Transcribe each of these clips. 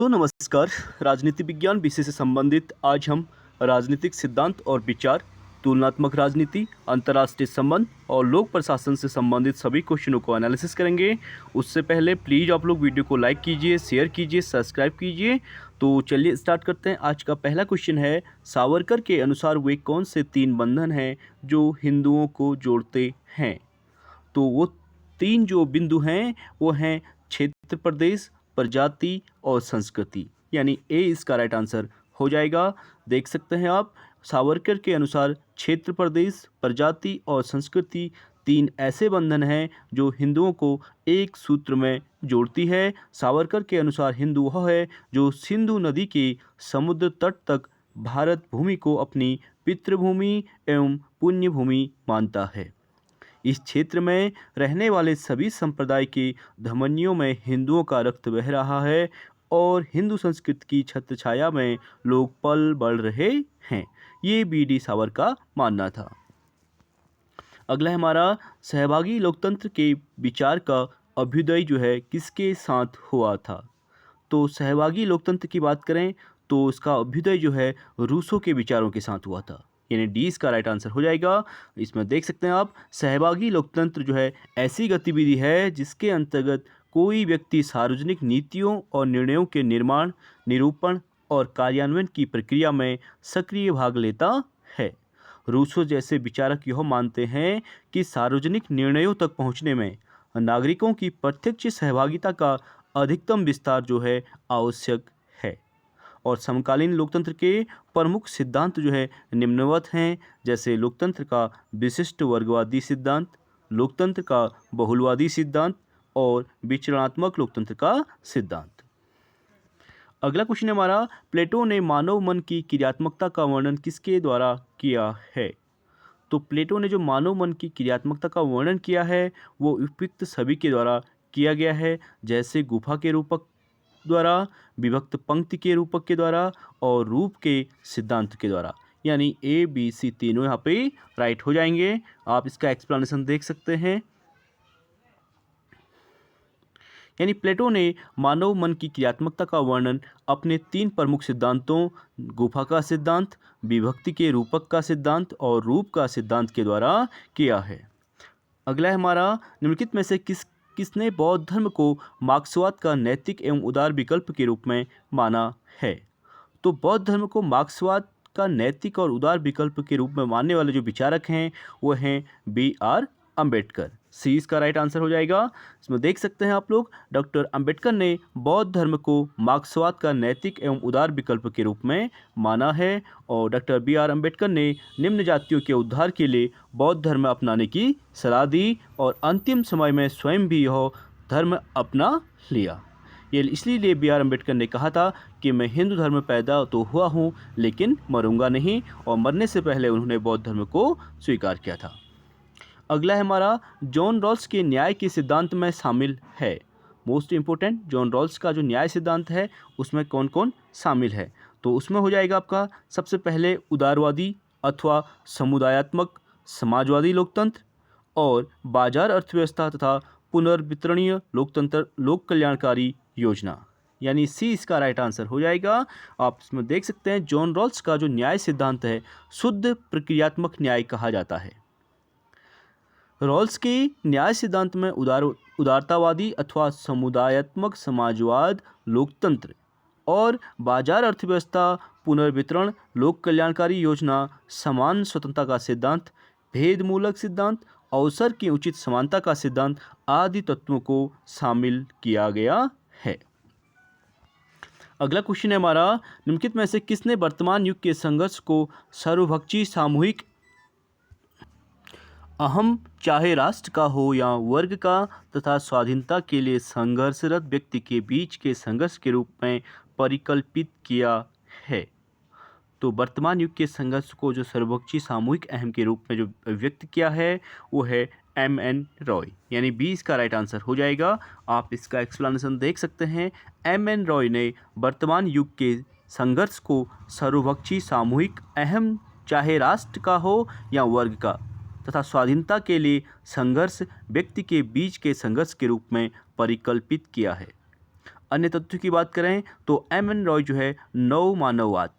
तो नमस्कार। राजनीति विज्ञान विषय से संबंधित आज हम राजनीतिक सिद्धांत और विचार, तुलनात्मक राजनीति, अंतर्राष्ट्रीय संबंध और लोक प्रशासन से संबंधित सभी क्वेश्चनों को एनालिसिस करेंगे। उससे पहले प्लीज़ आप लोग वीडियो को लाइक कीजिए, शेयर कीजिए, सब्सक्राइब कीजिए। तो चलिए स्टार्ट करते हैं। आज का पहला क्वेश्चन है, सावरकर के अनुसार वे कौन से 3 बंधन हैं जो हिंदुओं को जोड़ते हैं? तो वो 3 जो बिंदु हैं वो हैं क्षेत्र प्रदेश, प्रजाति और संस्कृति, यानी ए इसका राइट आंसर हो जाएगा। देख सकते हैं आप, सावरकर के अनुसार क्षेत्र प्रदेश, प्रजाति और संस्कृति 3 ऐसे बंधन हैं जो हिंदुओं को एक सूत्र में जोड़ती है। सावरकर के अनुसार हिंदू वह है जो सिंधु नदी के समुद्र तट तक भारत भूमि को अपनी पितृभूमि एवं पुण्य भूमि मानता है। इस क्षेत्र में रहने वाले सभी संप्रदाय के धमनियों में हिंदुओं का रक्त बह रहा है और हिंदू संस्कृति की छत्रछाया में लोग पल बढ़ रहे हैं। ये बी.डी. सावर का मानना था। अगला है हमारा, सहभागी लोकतंत्र के विचार का अभ्युदय जो है किसके साथ हुआ था? तो सहभागी लोकतंत्र की बात करें तो इसका अभ्युदय जो है रूसों के विचारों के साथ हुआ था, यानी डी इसका राइट आंसर हो जाएगा। इसमें देख सकते हैं आप, सहभागी लोकतंत्र जो है ऐसी गतिविधि है जिसके अंतर्गत कोई व्यक्ति सार्वजनिक नीतियों और निर्णयों के निर्माण, निरूपण और कार्यान्वयन की प्रक्रिया में सक्रिय भाग लेता है। रूसो जैसे विचारक यह मानते हैं कि सार्वजनिक निर्णयों तक पहुंचने में नागरिकों की प्रत्यक्ष सहभागिता का अधिकतम विस्तार जो है आवश्यक है। और समकालीन लोकतंत्र के प्रमुख सिद्धांत जो है निम्नवत हैं, जैसे लोकतंत्र का विशिष्ट वर्गवादी सिद्धांत, लोकतंत्र का बहुलवादी सिद्धांत और विचरणात्मक लोकतंत्र का सिद्धांत। अगला क्वेश्चन है हमारा, प्लेटो ने मानव मन की क्रियात्मकता का वर्णन किसके द्वारा किया है? तो प्लेटो ने जो मानव मन की क्रियात्मकता का वर्णन किया है वो उपयुक्त सभी के द्वारा किया गया है, जैसे गुफा के रूपक द्वारा, विभक्त पंक्ति के रूपक के द्वारा और रूप के सिद्धांत के द्वारा, यानी ए बी सी तीनों यहाँ पे राइट हो जाएंगे। आप इसका एक्सप्लेनेशन देख सकते हैं। यानी प्लेटो ने मानव मन की क्रियात्मकता का वर्णन अपने 3 प्रमुख सिद्धांतों, गुफा का सिद्धांत, विभक्ति के रूपक का सिद्धांत और रूप का सिद्धांत के द्वारा किया है। अगला है हमारा, निम्नलिखित में से किसने बौद्ध धर्म को मार्क्सवाद का नैतिक एवं उदार विकल्प के रूप में माना है? तो बौद्ध धर्म को मार्क्सवाद का नैतिक और उदार विकल्प के रूप में मानने वाले जो विचारक हैं वो हैं बी.आर. अंबेडकर। सी इसका राइट आंसर हो जाएगा। इसमें देख सकते हैं आप लोग, डॉक्टर अंबेडकर ने बौद्ध धर्म को मार्क्सवाद का नैतिक एवं उदार विकल्प के रूप में माना है और डॉक्टर बी.आर. अंबेडकर ने निम्न जातियों के उद्धार के लिए बौद्ध धर्म अपनाने की सलाह दी और अंतिम समय में स्वयं भी यह धर्म अपना लिया। ये इसलिए बी.आर. अंबेडकर ने कहा था कि मैं हिंदू धर्म में पैदा तो हुआ हूँ लेकिन मरूंगा नहीं, और मरने से पहले उन्होंने बौद्ध धर्म को स्वीकार किया था। अगला है हमारा, जॉन रॉल्स के न्याय के सिद्धांत में शामिल है। मोस्ट इम्पोर्टेंट, जॉन रॉल्स का जो न्याय सिद्धांत है उसमें कौन कौन शामिल है? तो उसमें हो जाएगा आपका सबसे पहले उदारवादी अथवा समुदायात्मक समाजवादी लोकतंत्र और बाजार अर्थव्यवस्था तथा पुनर्वितरणीय लोकतंत्र, लोक कल्याणकारी योजना, यानी सी इसका राइट आंसर हो जाएगा। आप इसमें देख सकते हैं, जॉन रॉल्स का जो न्याय सिद्धांत है शुद्ध प्रक्रियात्मक न्याय कहा जाता है। रॉल्स के न्याय सिद्धांत में उदारतावादी अथवा समुदायात्मक समाजवाद, लोकतंत्र और बाजार अर्थव्यवस्था, पुनर्वितरण, लोक कल्याणकारी योजना, समान स्वतंत्रता का सिद्धांत, भेदमूलक सिद्धांत, अवसर की उचित समानता का सिद्धांत आदि तत्वों को शामिल किया गया है। अगला क्वेश्चन है हमारा, निम्नलिखित में से किसने वर्तमान युग के संघर्ष को सर्वभक्षी, सामूहिक, अहम चाहे राष्ट्र का हो या वर्ग का तथा स्वाधीनता के लिए संघर्षरत व्यक्ति के बीच के संघर्ष के रूप में परिकल्पित किया है? तो वर्तमान युग के संघर्ष को जो सर्वपक्षीय, सामूहिक, अहम के रूप में जो व्यक्त किया है वो है M.N. रॉय, यानी बी इसका राइट आंसर हो जाएगा। आप इसका एक्सप्लेनेशन देख सकते हैं। M.N. रॉय ने वर्तमान युग के संघर्ष को सर्वपक्षीय, सामूहिक, अहम चाहे राष्ट्र का हो या वर्ग का तथा स्वाधीनता के लिए संघर्ष व्यक्ति के बीच के संघर्ष के रूप में परिकल्पित किया है। अन्य तथ्यों की बात करें तो एम एन रॉय जो है नव मानववाद,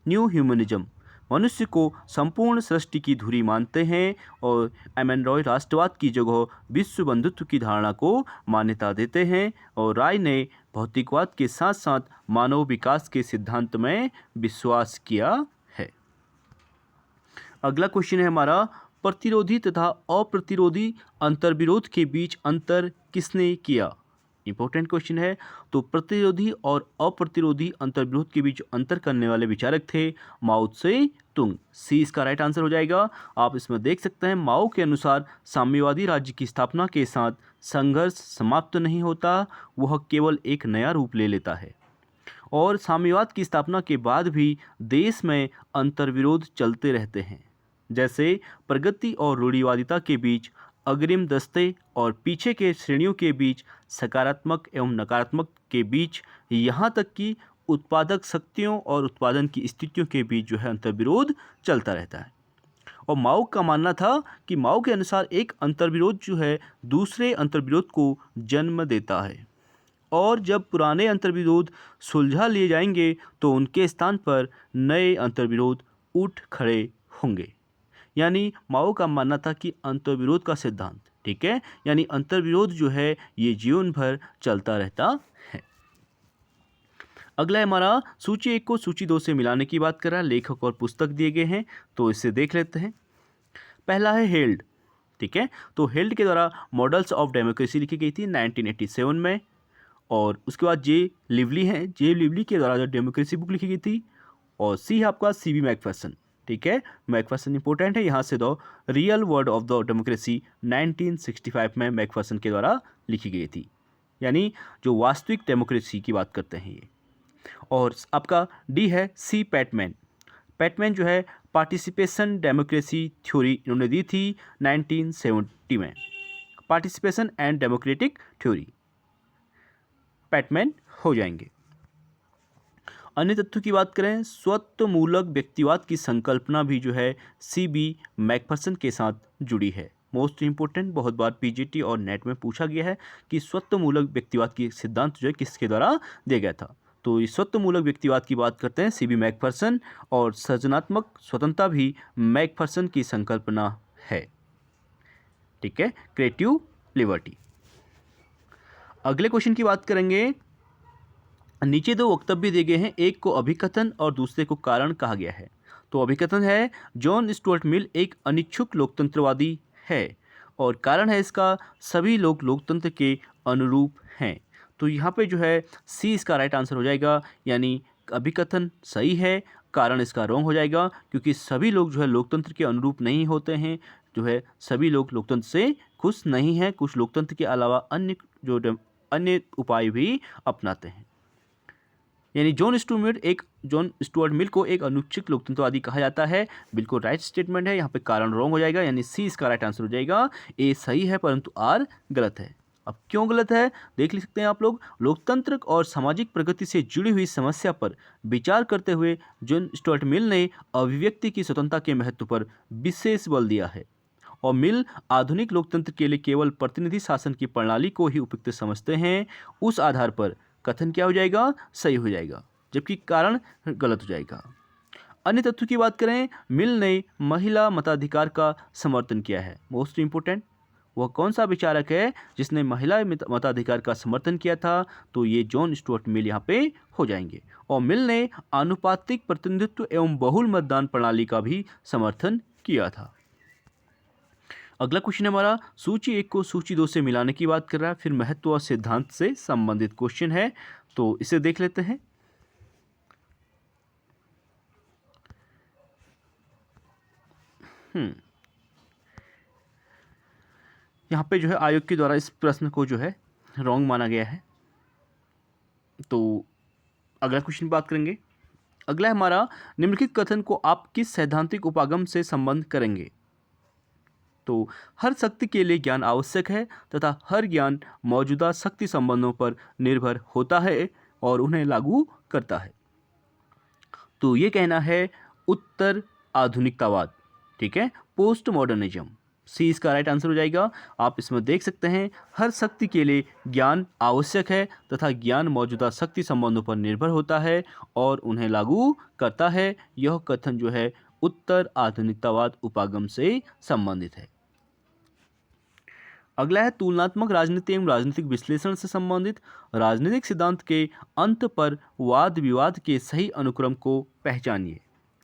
न्यू ह्यूमनिज्म, मनुष्य को संपूर्ण सृष्टि की धुरी मानते हैं, और एम एन रॉय राष्ट्रवाद की जगह विश्व बंधुत्व की धारणा को मान्यता देते हैं, और राय ने भौतिकवाद के साथ साथ मानव विकास के सिद्धांत में विश्वास किया है। अगला क्वेश्चन है हमारा, प्रतिरोधी तथा अप्रतिरोधी अंतर्विरोध के बीच अंतर किसने किया? इंपॉर्टेंट क्वेश्चन है। तो प्रतिरोधी और अप्रतिरोधी अंतर्विरोध के बीच अंतर करने वाले विचारक थे माओ त्से तुंग। सी इसका राइट आंसर हो जाएगा। आप इसमें देख सकते हैं माओ के अनुसार साम्यवादी राज्य की स्थापना के साथ संघर्ष समाप्त नहीं होता, वह केवल एक नया रूप ले लेता है, और साम्यवाद की स्थापना के बाद भी देश में अंतर्विरोध चलते रहते हैं, जैसे प्रगति और रूढ़िवादिता के बीच अग्रिम दस्ते और पीछे के श्रेणियों के बीच, सकारात्मक एवं नकारात्मक के बीच, यहाँ तक कि उत्पादक शक्तियों और उत्पादन की स्थितियों के बीच जो है अंतर्विरोध चलता रहता है। और माओ का मानना था कि माओ के अनुसार एक अंतर्विरोध जो है दूसरे अंतर्विरोध को जन्म देता है, और जब पुराने अंतर्विरोध सुलझा लिए जाएंगे तो उनके स्थान पर नए अंतर्विरोध उठ खड़े होंगे। यानी माओ का मानना था कि अंतर्विरोध का सिद्धांत, ठीक है, यानी अंतर्विरोध जो है ये जीवन भर चलता रहता है। अगला है हमारा, सूची 1 को सूची 2 से मिलाने की बात कर रहा है, लेखक और पुस्तक दिए गए हैं, तो इसे देख लेते हैं। पहला है हेल्ड, ठीक है, तो हेल्ड के द्वारा मॉडल्स ऑफ डेमोक्रेसी लिखी गई थी 1987 में, और उसके बाद जे लिवली हैं, जे लिवली के द्वारा जो डेमोक्रेसी बुक लिखी गई थी, और सी है आपका सी बी मैकफर्सन, ठीक है, मैकफर्सन इंपॉर्टेंट है, यहाँ से दो real word of the democracy 1965 में मैकफर्सन के द्वारा लिखी गई थी, यानी जो वास्तविक डेमोक्रेसी की बात करते हैं ये। और आपका डी है सी पैटमैन, पैटमैन जो है पार्टिसिपेशन डेमोक्रेसी थ्योरी इन्होंने दी थी 1970 में, participation and democratic theory, PadMan हो जाएंगे। अन्य तथ्यों की बात करें, स्वत्वमूलक व्यक्तिवाद की संकल्पना भी जो है सी बी मैकफर्सन के साथ जुड़ी है। मोस्ट इंपोर्टेंट, बहुत बार पीजीटी और नेट में पूछा गया है कि स्वत्वमूलक व्यक्तिवाद की सिद्धांत जो है किसके द्वारा दिया गया था, तो इस स्वत्वमूलक व्यक्तिवाद की बात करते हैं सी बी मैकफर्सन, और सृजनात्मक स्वतंत्रता भी मैकफर्सन की संकल्पना है, ठीक है, क्रिएटिव लिबर्टी। अगले क्वेश्चन की बात करेंगे, नीचे दो वक्तव्य दिए गए हैं, एक को अभिकथन और दूसरे को कारण कहा गया है। तो अभिकथन है जॉन स्टुअर्ट मिल एक अनिच्छुक लोकतंत्रवादी है, और कारण है इसका सभी लोग लोकतंत्र के अनुरूप हैं। तो यहाँ पे जो है सी इसका राइट आंसर हो जाएगा, यानी अभिकथन सही है, कारण इसका रॉन्ग हो जाएगा, क्योंकि सभी लोग जो है लोकतंत्र के अनुरूप नहीं होते हैं, जो है सभी लोग लोकतंत्र से खुश नहीं हैं, कुछ लोकतंत्र के अलावा अन्य उपाय भी अपनाते हैं। यानी जॉन स्टुअर्ट मिल को एक अनुच्छिक लोकतंत्रवादी कहा जाता है, बिल्कुल राइट स्टेटमेंट है, यहाँ पे कारण रॉन्ग हो जाएगा, यानी सी इसका राइट आंसर हो जाएगा। ए सही है परंतु आर गलत है। अब क्यों गलत है देख लिख सकते हैं आप लोग। लोकतंत्र और सामाजिक प्रगति से जुड़ी हुई समस्या पर विचार करते हुए जॉन स्टुअर्ट मिल ने अभिव्यक्ति की स्वतंत्रता के महत्व पर विशेष बल दिया है, और मिल आधुनिक लोकतंत्र के लिए केवल प्रतिनिधि शासन की प्रणाली को ही उपयुक्त समझते हैं। उस आधार पर कथन क्या हो जाएगा, सही हो जाएगा, जबकि कारण गलत हो जाएगा। अन्य तथ्यों की बात करें, मिल ने महिला मताधिकार का समर्थन किया है। मोस्ट इंपोर्टेंट, वह कौन सा विचारक है जिसने महिला मताधिकार का समर्थन किया था, तो ये जॉन स्टुअर्ट मिल यहाँ पे हो जाएंगे। और मिल ने आनुपातिक प्रतिनिधित्व एवं बहुल मतदान प्रणाली का भी समर्थन किया था। अगला क्वेश्चन हमारा, सूची 1 को सूची 2 से मिलाने की बात कर रहा है, फिर महत्व और सिद्धांत से संबंधित क्वेश्चन है, तो इसे देख लेते हैं। यहाँ पे जो है आयोग के द्वारा इस प्रश्न को जो है रॉन्ग माना गया है, तो अगला क्वेश्चन बात करेंगे। अगला है हमारा, निम्नलिखित कथन को आप किस सैद्धांतिक उपागम से संबंध करेंगे। तो हर शक्ति के लिए ज्ञान आवश्यक है तथा हर ज्ञान मौजूदा शक्ति संबंधों पर निर्भर होता है और उन्हें लागू करता है। तो ये कहना है उत्तर आधुनिकतावाद, ठीक है, पोस्ट मॉडर्निज्म। सी इसका राइट आंसर हो जाएगा। आप इसमें देख सकते हैं हर शक्ति के लिए ज्ञान आवश्यक है तथा ज्ञान मौजूदा शक्ति संबंधों पर निर्भर होता है और उन्हें लागू करता है। यह कथन जो है उत्तर आधुनिकतावाद उपागम से संबंधित है। अगला है तुलनात्मक राजनीति एवं राजनीतिक विश्लेषण से संबंधित। राजनीतिक सिद्धांत के अंत पर वाद विवाद के सही अनुक्रम को पहचानिए,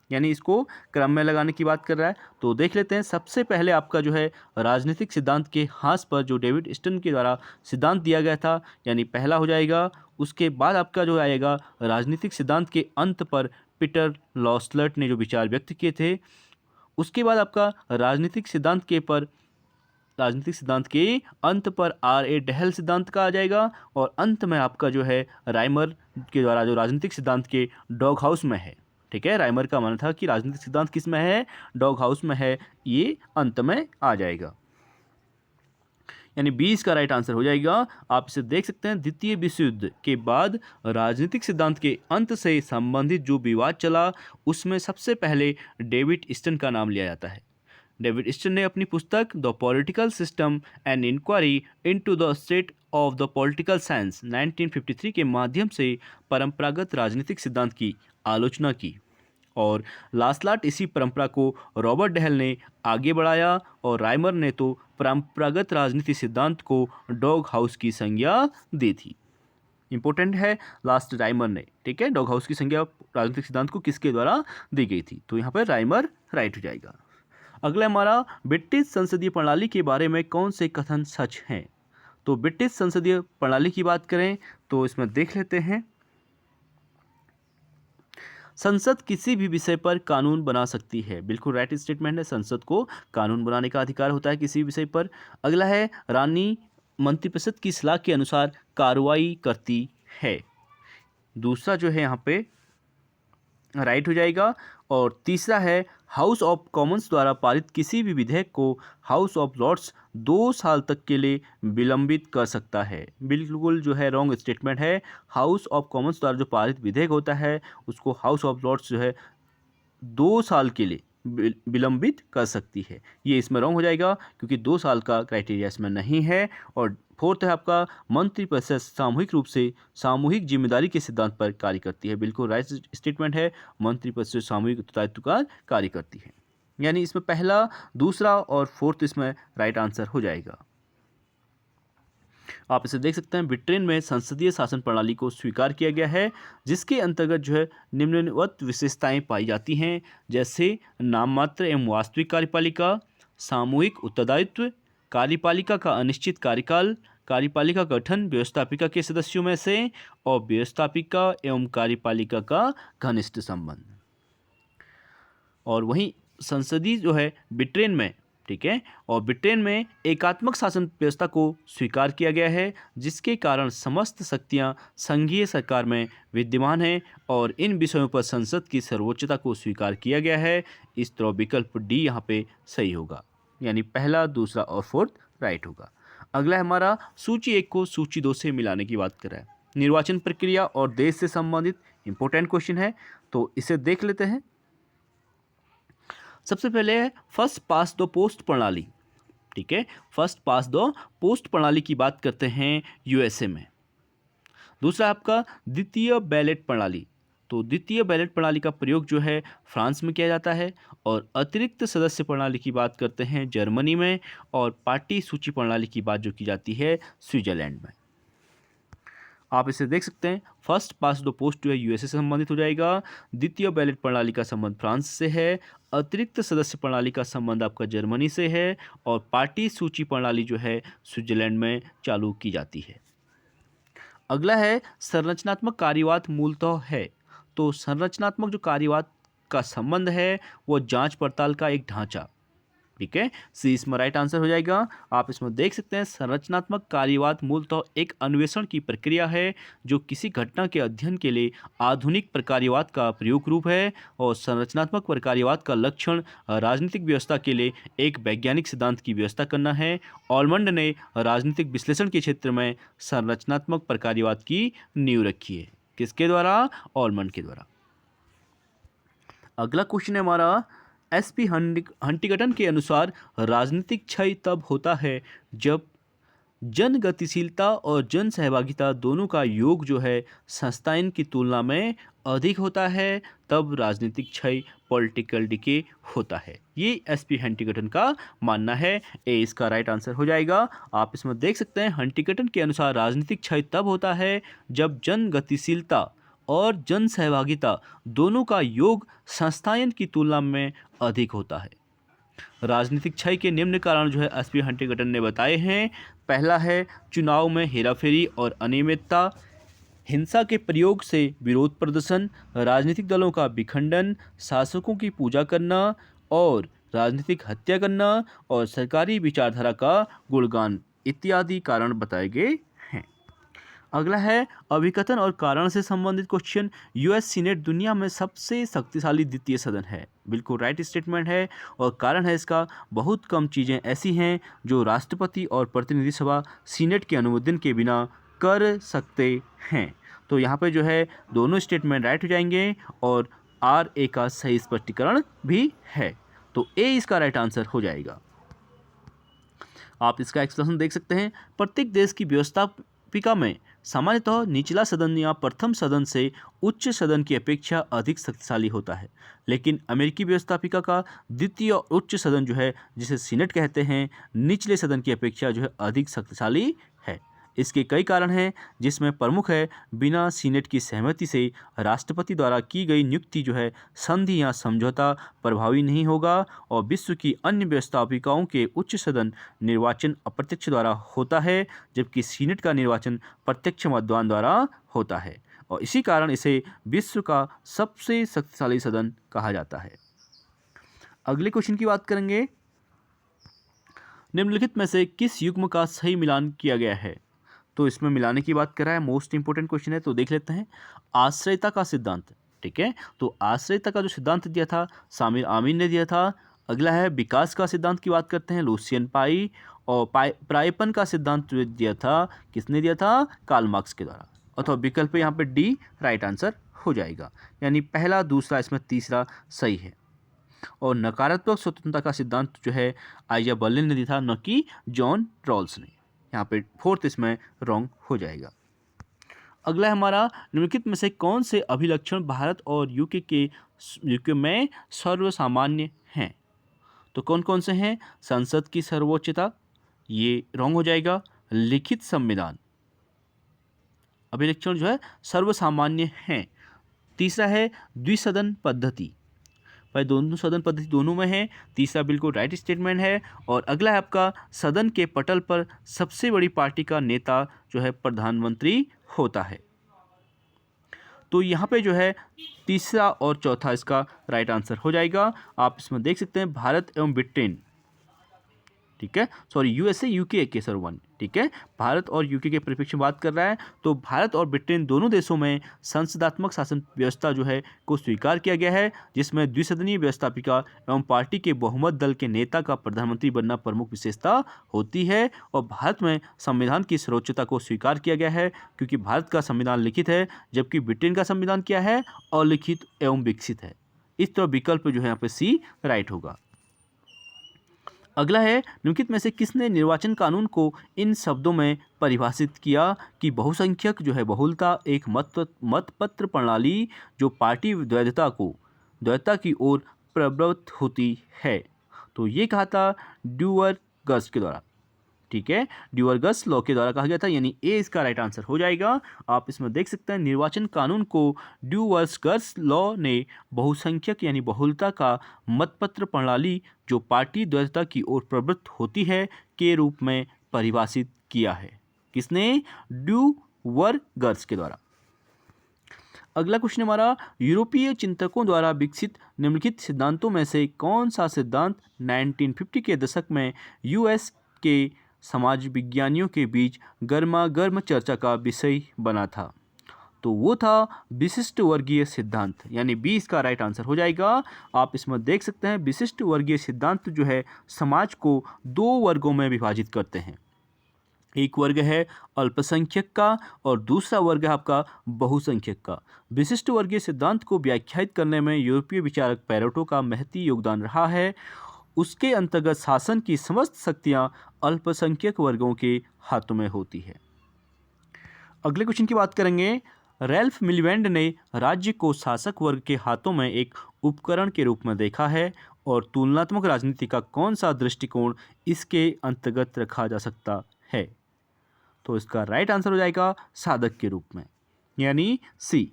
यानी इसको क्रम में लगाने की बात कर रहा है। तो देख लेते हैं, सबसे पहले आपका जो है राजनीतिक सिद्धांत के हाथ पर जो डेविड स्टर्न के द्वारा सिद्धांत दिया गया था, यानी पहला हो जाएगा। उसके बाद आपका जो आएगा राजनीतिक सिद्धांत के अंत पर पीटर लॉसलट ने जो विचार व्यक्त किए थे। उसके बाद आपका राजनीतिक सिद्धांत के अंत पर R.A. डहल सिद्धांत का आ जाएगा और अंत में आपका जो है राइमर के द्वारा जो राजनीतिक सिद्धांत के डॉग हाउस में है। ठीक है, राइमर का मानना था कि राजनीतिक सिद्धांत किस में है, डॉग हाउस में है, ये अंत में आ जाएगा, यानी 20 का राइट आंसर हो जाएगा। आप इसे देख सकते हैं, द्वितीय विश्व युद्ध के बाद राजनीतिक सिद्धांत के अंत से संबंधित जो विवाद चला उसमें सबसे पहले डेविड स्टर्न का नाम लिया जाता है। डेविड स्टर्न ने अपनी पुस्तक the political system and inquiry into the state of the political science 1953 के माध्यम से परंपरागत राजनीतिक सिद्धांत की आलोचना की और लासलाट इसी परंपरा को रॉबर्ट डहल ने आगे बढ़ाया और राइमर ने तो परंपरागत राजनीति सिद्धांत को डॉग हाउस की संज्ञा दी थी। इंपॉर्टेंट है, लास्ट राइमर ने, ठीक है, डॉग हाउस की संज्ञा राजनीतिक सिद्धांत को किसके द्वारा दी गई थी, तो यहाँ पर राइमर राइट हो जाएगा। अगला हमारा ब्रिटिश संसदीय प्रणाली के बारे में कौन से कथन सच हैं। तो ब्रिटिश संसदीय प्रणाली की बात करें तो इसमें देख लेते हैं, संसद किसी भी विषय पर कानून बना सकती है, बिल्कुल राइट स्टेटमेंट है, संसद को कानून बनाने का अधिकार होता है किसी विषय पर। अगला है रानी मंत्रिपरिषद की सलाह के अनुसार कार्रवाई करती है, दूसरा जो है यहाँ पे राइट हो जाएगा। और तीसरा है हाउस ऑफ कॉमन्स द्वारा पारित किसी भी विधेयक को हाउस ऑफ लॉर्ड्स 2 साल तक के लिए विलंबित कर सकता है, बिल्कुल जो है रॉन्ग स्टेटमेंट है। हाउस ऑफ कॉमन्स द्वारा जो पारित विधेयक होता है उसको हाउस ऑफ लॉर्ड्स जो है 2 साल के लिए विलंबित कर सकती है, ये इसमें रॉन्ग हो जाएगा क्योंकि 2 साल का क्राइटेरिया इसमें नहीं है। और फोर्थ है आपका मंत्रिपरिषद सामूहिक रूप से सामूहिक जिम्मेदारी के सिद्धांत पर कार्य करती है, बिल्कुल राइट स्टेटमेंट है, मंत्रिपरिषद सामूहिक उत्तरदायित्व का कार्य करती है, यानी इसमें पहला, दूसरा और फोर्थ इसमें राइट आंसर हो जाएगा। आप इसे देख सकते हैं, ब्रिटेन में संसदीय शासन प्रणाली को स्वीकार किया गया है जिसके अंतर्गत जो है निम्नलिखित विशेषताएं पाई जाती हैं, जैसे नाम मात्र एवं वास्तविक कार्यपालिका, सामूहिक उत्तरदायित्व, कार्यपालिका का अनिश्चित कार्यकाल, कार्यपालिका का गठन व्यवस्थापिका के सदस्यों में से और व्यवस्थापिका एवं कार्यपालिका का घनिष्ठ संबंध। और वहीं संसदीय जो है ब्रिटेन में, ठीक है, और ब्रिटेन में एकात्मक शासन व्यवस्था को स्वीकार किया गया है जिसके कारण समस्त शक्तियां संघीय सरकार में विद्यमान हैं और इन विषयों पर संसद की सर्वोच्चता को स्वीकार किया गया है। इस तरह विकल्प डी यहाँ पे सही होगा, यानी पहला, दूसरा और फोर्थ राइट होगा। अगला हमारा सूची 1 को सूची 2 से मिलाने की बात कर रहा है, निर्वाचन प्रक्रिया और देश से संबंधित इंपॉर्टेंट क्वेश्चन है, तो इसे देख लेते हैं। सबसे पहले है फर्स्ट पास द पोस्ट प्रणाली, ठीक है, फर्स्ट पास द पोस्ट प्रणाली की बात करते हैं यूएसए में। दूसरा आपका द्वितीय बैलेट प्रणाली, तो द्वितीय बैलेट प्रणाली का प्रयोग जो है फ्रांस में किया जाता है और अतिरिक्त सदस्य प्रणाली की बात करते हैं जर्मनी में और पार्टी सूची प्रणाली की बात जो की जाती है स्विट्जरलैंड में। आप इसे देख सकते हैं, फर्स्ट पास द पोस्ट जो है यूएसए से संबंधित हो जाएगा, द्वितीय बैलेट प्रणाली का संबंध फ्रांस से है, अतिरिक्त सदस्य प्रणाली का संबंध आपका जर्मनी से है और पार्टी सूची प्रणाली जो है स्विट्जरलैंड में चालू की जाती है। अगला है संरचनात्मक कार्यवाद मूलतः है, तो संरचनात्मक जो कार्यवाद का संबंध है वो जांच पड़ताल का एक ढांचा, ठीक है, सी इसमें राइट आंसर हो जाएगा। आप इसमें देख सकते हैं, संरचनात्मक कार्यवाद मूलतः एक अन्वेषण की प्रक्रिया है जो किसी घटना के अध्ययन के लिए आधुनिक प्रकार्यवाद का प्रयोग रूप है और संरचनात्मक प्रकार्यवाद का लक्षण राजनीतिक व्यवस्था के लिए एक वैज्ञानिक सिद्धांत की व्यवस्था करना है। ऑलमंड ने राजनीतिक विश्लेषण के क्षेत्र में संरचनात्मक प्रकार्यवाद की नींव रखी है, किसके द्वारा, ऑलमंड के द्वारा। अगला क्वेश्चन है हमारा, एसपी हंटिंगटन के अनुसार राजनीतिक क्षय तब होता है जब जन गतिशीलता और जन सहभागिता दोनों का योग जो है संस्थान की तुलना में अधिक होता है, तब राजनीतिक क्षय पॉलिटिकल डिके होता है। ये एसपी हंटिंगटन का मानना है। ए इसका राइट आंसर हो जाएगा। आप इसमें देख सकते हैं हंटिंगटन के अनुसार राजनीतिक क्षय तब होता है जब जन गतिशीलता और जन सहभागिता दोनों का योग संस्थान की तुलना में अधिक होता है। राजनीतिक क्षय के निम्न कारण जो है एसपी हंटिंगटन ने बताए हैं। पहला है चुनाव में हेराफेरी और अनियमितता, हिंसा के प्रयोग से विरोध प्रदर्शन, राजनीतिक दलों का विखंडन, शासकों की पूजा करना और राजनीतिक हत्या करना और सरकारी विचारधारा का गुणगान इत्यादि कारण बताए गए हैं। अगला है अभिकथन और कारण से संबंधित क्वेश्चन। यूएस सीनेट दुनिया में सबसे शक्तिशाली द्वितीय सदन है। बिल्कुल राइट स्टेटमेंट है। और कारण है इसका, बहुत कम चीज़ें ऐसी हैं जो राष्ट्रपति और प्रतिनिधि सभा सीनेट के अनुमोदन के बिना कर सकते हैं। तो यहाँ पे जो है दोनों स्टेटमेंट राइट हो जाएंगे और आर ए का सही स्पष्टीकरण भी है। तो ए इसका राइट आंसर हो जाएगा। आप इसका एक्सप्लेनेशन देख सकते हैं। प्रत्येक देश की व्यवस्थापिका में सामान्यतः निचला सदन या प्रथम सदन से उच्च सदन की अपेक्षा अधिक शक्तिशाली होता है, लेकिन अमेरिकी व्यवस्थापिका का द्वितीय उच्च सदन जो है, जिसे सीनेट कहते हैं, निचले सदन की अपेक्षा जो है अधिक शक्तिशाली है। इसके कई कारण हैं, जिसमें प्रमुख है बिना सीनेट की सहमति से राष्ट्रपति द्वारा की गई नियुक्ति जो है संधि या समझौता प्रभावी नहीं होगा और विश्व की अन्य व्यवस्थापिकाओं के उच्च सदन निर्वाचन अप्रत्यक्ष द्वारा होता है, जबकि सीनेट का निर्वाचन प्रत्यक्ष मतदान द्वारा होता है और इसी कारण इसे विश्व का सबसे शक्तिशाली सदन कहा जाता है। अगले क्वेश्चन की बात करेंगे। निम्नलिखित में से किस युग्म का सही मिलान किया गया है? तो इसमें मिलाने की बात कर रहा है, मोस्ट इंपोर्टेंट क्वेश्चन है, तो देख लेते हैं। आश्रयता का सिद्धांत, ठीक है, तो आश्रयता का जो सिद्धांत दिया था सामिर आमीन ने दिया था। अगला है विकास का सिद्धांत की बात करते हैं, लुसियन पाई। और प्रायपन का सिद्धांत जो दिया था, किसने दिया था? कार्ल मार्क्स के द्वारा। अथवा विकल्प यहाँ पे डी राइट आंसर हो जाएगा, यानी पहला, दूसरा, इसमें तीसरा सही है। और नकारात्मक स्वतंत्रता का सिद्धांत जो है आइजा बर्लिन ने दिया था, न कि जॉन रॉल्स ने। यहाँ पे फोर्थ इसमें रॉन्ग हो जाएगा। अगला है हमारा, निम्नलिखित में से कौन से अभिलक्षण भारत और यूके में सर्वसामान्य हैं? तो कौन कौन से हैं? संसद की सर्वोच्चता, ये रॉन्ग हो जाएगा। लिखित संविधान, अभिलक्षण जो है सर्वसामान्य हैं। तीसरा है द्विसदन पद्धति, भाई दोनों सदन पद्धति दोनों में है, तीसरा बिल्कुल राइट स्टेटमेंट है। और अगला है आपका, सदन के पटल पर सबसे बड़ी पार्टी का नेता जो है प्रधानमंत्री होता है। तो यहाँ पे जो है तीसरा और चौथा इसका राइट आंसर हो जाएगा। आप इसमें देख सकते हैं भारत एवं ब्रिटेन, ठीक है, सॉरी यूएसए यूके के सर वन, ठीक है, भारत और यूके के परिप्रेक्ष्य में बात कर रहा है। तो भारत और ब्रिटेन दोनों देशों में संसदात्मक शासन व्यवस्था जो है को स्वीकार किया गया है, जिसमें द्विसदनीय व्यवस्थापिका एवं पार्टी के बहुमत दल के नेता का प्रधानमंत्री बनना प्रमुख विशेषता होती है। और भारत में संविधान की सर्वोच्चता को स्वीकार किया गया है, क्योंकि भारत का संविधान लिखित है, जबकि ब्रिटेन का संविधान क्या है? अलिखित एवं विकसित है। इस तरह विकल्प जो है यहाँ पे सी राइट होगा। अगला है, निम्नलिखित में से किसने निर्वाचन कानून को इन शब्दों में परिभाषित किया कि बहुसंख्यक जो है बहुलता एक मतपत्र प्रणाली जो पार्टी द्वैधता की ओर प्रवृत्त होती है। तो ये कहा था ड्यूअर-गर्स के द्वारा, ठीक है, ड्यूअर-गर्स लॉ के द्वारा कहा गया था, यानी ए इसका राइट आंसर हो जाएगा। आप इसमें देख सकते हैं निर्वाचन कानून को ड्यूअर-गर्स लॉ ने बहुसंख्यक यानी बहुलता का मतपत्र प्रणाली जो पार्टी द्वैधता की ओर प्रवृत्त होती है के रूप में परिभाषित किया है। किसने? ड्यूअर-गर्स के द्वारा। अगला क्वेश्चन हमारा, यूरोपीय चिंतकों द्वारा विकसित निम्नलिखित सिद्धांतों में से कौन सा सिद्धांत 1950 के दशक में यूएस के समाज विज्ञानियों के बीच गर्मागर्म चर्चा का विषय बना था? तो वो था विशिष्ट वर्गीय सिद्धांत, यानी बी इसका राइट आंसर हो जाएगा। आप इसमें देख सकते हैं विशिष्ट वर्गीय सिद्धांत जो है समाज को दो वर्गों में विभाजित करते हैं। एक वर्ग है अल्पसंख्यक का और दूसरा वर्ग है आपका बहुसंख्यक का। विशिष्ट वर्गीय सिद्धांत को व्याख्यायित करने में यूरोपीय विचारक पेरेटो का महती योगदान रहा है। उसके अंतर्गत शासन की समस्त शक्तियां अल्पसंख्यक वर्गों के हाथों में होती है। अगले क्वेश्चन की बात करेंगे। रैल्फ मिलिबैंड ने राज्य को शासक वर्ग के हाथों में एक उपकरण के रूप में देखा है और तुलनात्मक राजनीति का कौन सा दृष्टिकोण इसके अंतर्गत रखा जा सकता है? तो इसका राइट आंसर हो जाएगा साधक के रूप में, यानी सी।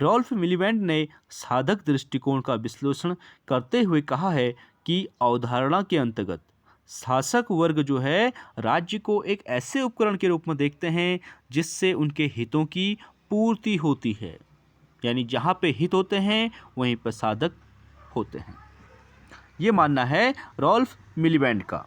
रॉल्फ मिलिबैंड ने साधक दृष्टिकोण का विश्लेषण करते हुए कहा है कि अवधारणा के अंतर्गत शासक वर्ग जो है राज्य को एक ऐसे उपकरण के रूप में देखते हैं जिससे उनके हितों की पूर्ति होती है, यानी जहाँ पे हित होते हैं वहीं पर साधक होते हैं। ये मानना है रॉल्फ मिलिबैंड का।